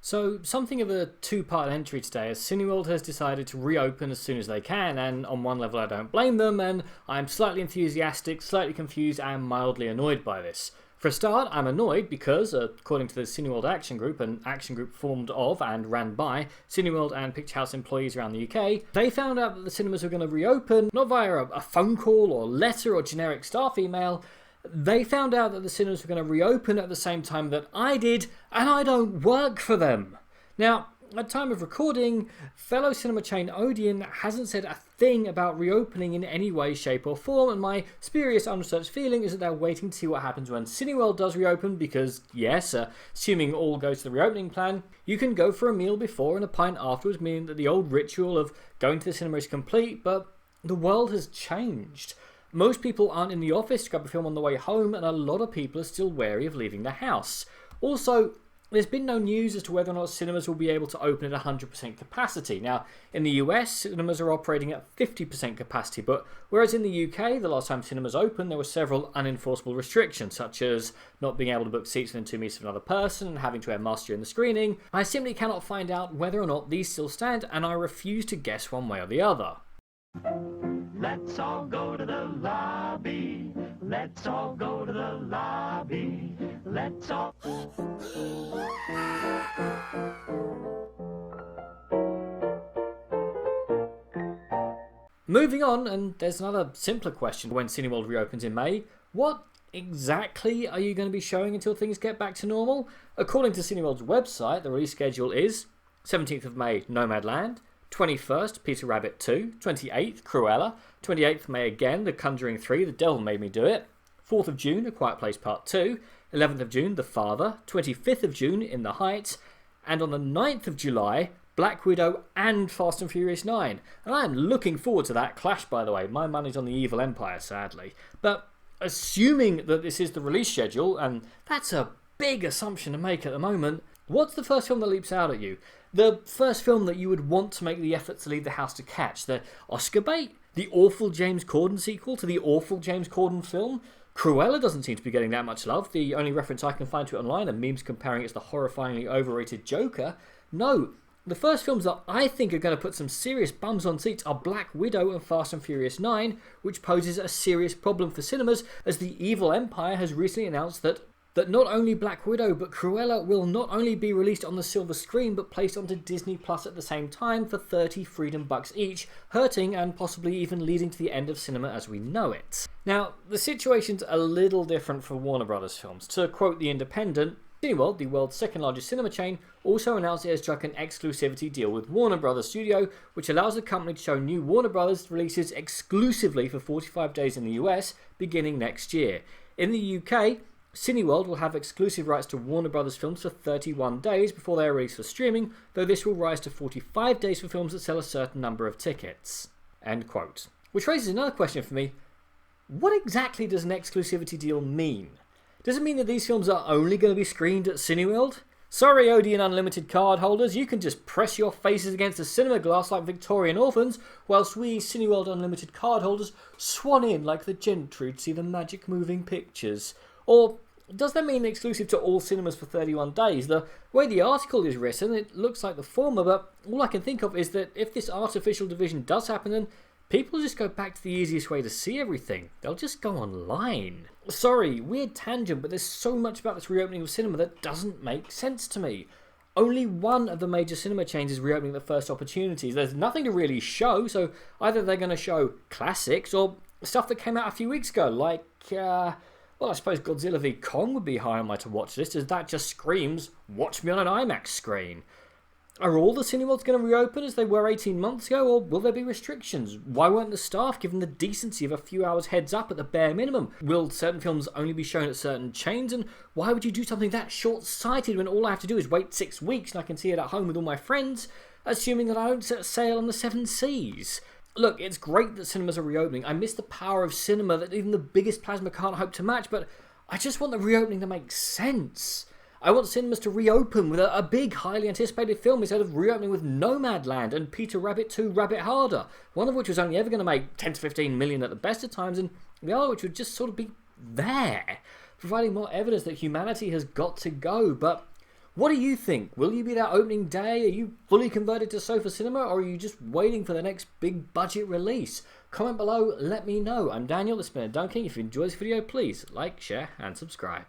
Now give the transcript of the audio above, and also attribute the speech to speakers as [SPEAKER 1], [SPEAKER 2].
[SPEAKER 1] So, something of a two-part entry today, as Cineworld has decided to reopen as soon as they can, and on one level I don't blame them, and I'm slightly enthusiastic, slightly confused, and mildly annoyed by this. For a start, I'm annoyed because, according to the Cineworld Action Group, an action group formed of and ran by Cineworld and Picture House employees around the UK, they found out that the cinemas were going to reopen, not via a phone call or letter or generic staff email. They found out that the cinemas were going to reopen at the same time that I did, and I don't work for them. Now, at time of recording, fellow cinema chain Odeon hasn't said a thing about reopening in any way, shape or form, and my spurious unresearched feeling is that they're waiting to see what happens when Cineworld does reopen because, yes, assuming all goes to the reopening plan, you can go for a meal before and a pint afterwards, meaning that the old ritual of going to the cinema is complete, but the world has changed. Most people aren't in the office to grab a film on the way home, and a lot of people are still wary of leaving the house. Also, there's been no news as to whether or not cinemas will be able to open at 100% capacity. Now, in the US, cinemas are operating at 50% capacity, but whereas in the UK, the last time cinemas opened, there were several unenforceable restrictions, such as not being able to book seats within 2 meters of another person and having to wear masks during the screening. I simply cannot find out whether or not these still stand, and I refuse to guess one way or the other.
[SPEAKER 2] Let's all go to the lobby. Let's all go to the lobby. Let's all...
[SPEAKER 1] Moving on, and there's another simpler question when Cineworld reopens in May. What exactly are you going to be showing until things get back to normal? According to Cineworld's website, the release schedule is 17th of May, Nomadland, 21st, Peter Rabbit 2, 28th, Cruella, 28th May again, The Conjuring 3, The Devil Made Me Do It, 4th of June, A Quiet Place Part 2, 11th of June, The Father, 25th of June, In the Heights, and on the 9th of July, Black Widow and Fast and Furious 9. And I am looking forward to that clash, by the way. My money's on the Evil Empire, sadly. But assuming that this is the release schedule, and that's a big assumption to make at the moment, what's the first film that leaps out at you? The first film that you would want to make the effort to leave the house to catch? The Oscar bait? The awful James Corden sequel to the awful James Corden film? Cruella doesn't seem to be getting that much love. The only reference I can find to it online are memes comparing it to the horrifyingly overrated Joker. No, the first films that I think are going to put some serious bums on seats are Black Widow and Fast and Furious 9, which poses a serious problem for cinemas as the Evil Empire has recently announced that not only Black Widow but Cruella will not only be released on the silver screen but placed onto Disney Plus at the same time for 30 freedom bucks each, hurting and possibly even leading to the end of cinema as we know it. Now, the situation's a little different for Warner Brothers films. To quote The Independent, Cineworld, the world's second largest cinema chain, also announced it has struck an exclusivity deal with Warner Brothers Studio, which allows the company to show new Warner Brothers releases exclusively for 45 days in the US, beginning next year. In the UK, Cineworld will have exclusive rights to Warner Brothers films for 31 days before they are released for streaming, though this will rise to 45 days for films that sell a certain number of tickets. End quote. Which raises another question for me. What exactly does an exclusivity deal mean? Does it mean that these films are only going to be screened at Cineworld? Sorry, Odeon Unlimited card holders, you can just press your faces against the cinema glass like Victorian orphans, whilst we Cineworld Unlimited card holders swan in like the gentry to see the magic moving pictures. Or does that mean exclusive to all cinemas for 31 days? The way the article is written, it looks like the former, but all I can think of is that if this artificial division does happen, then people just go back to the easiest way to see everything. They'll just go online. Sorry, weird tangent, but there's so much about this reopening of cinema that doesn't make sense to me. Only one of the major cinema chains is reopening the first opportunities. There's nothing to really show, so either they're going to show classics or stuff that came out a few weeks ago, like, well, I suppose Godzilla v Kong would be high on my to-watch list, as that just screams, watch me on an IMAX screen. Are all the Cineworlds going to reopen as they were 18 months ago, or will there be restrictions? Why weren't the staff given the decency of a few hours heads up at the bare minimum? Will certain films only be shown at certain chains, and why would you do something that short-sighted when all I have to do is wait 6 weeks and I can see it at home with all my friends, assuming that I don't set sail on the 7 seas? Look, it's great that cinemas are reopening. I miss the power of cinema that even the biggest plasma can't hope to match, but I just want the reopening to make sense. I want cinemas to reopen with a big, highly anticipated film instead of reopening with Nomadland and Peter Rabbit 2 Rabbit Harder, one of which was only ever going to make 10 to 15 million at the best of times, and the other which would just sort of be there, providing more evidence that humanity has got to go. But What do you think? Will you be there opening day? Are you fully converted to sofa cinema, or are you just waiting for the next big budget release? Comment below, let me know. I'm Daniel, this has been a Dunking. If you enjoyed this video, please like, share and subscribe.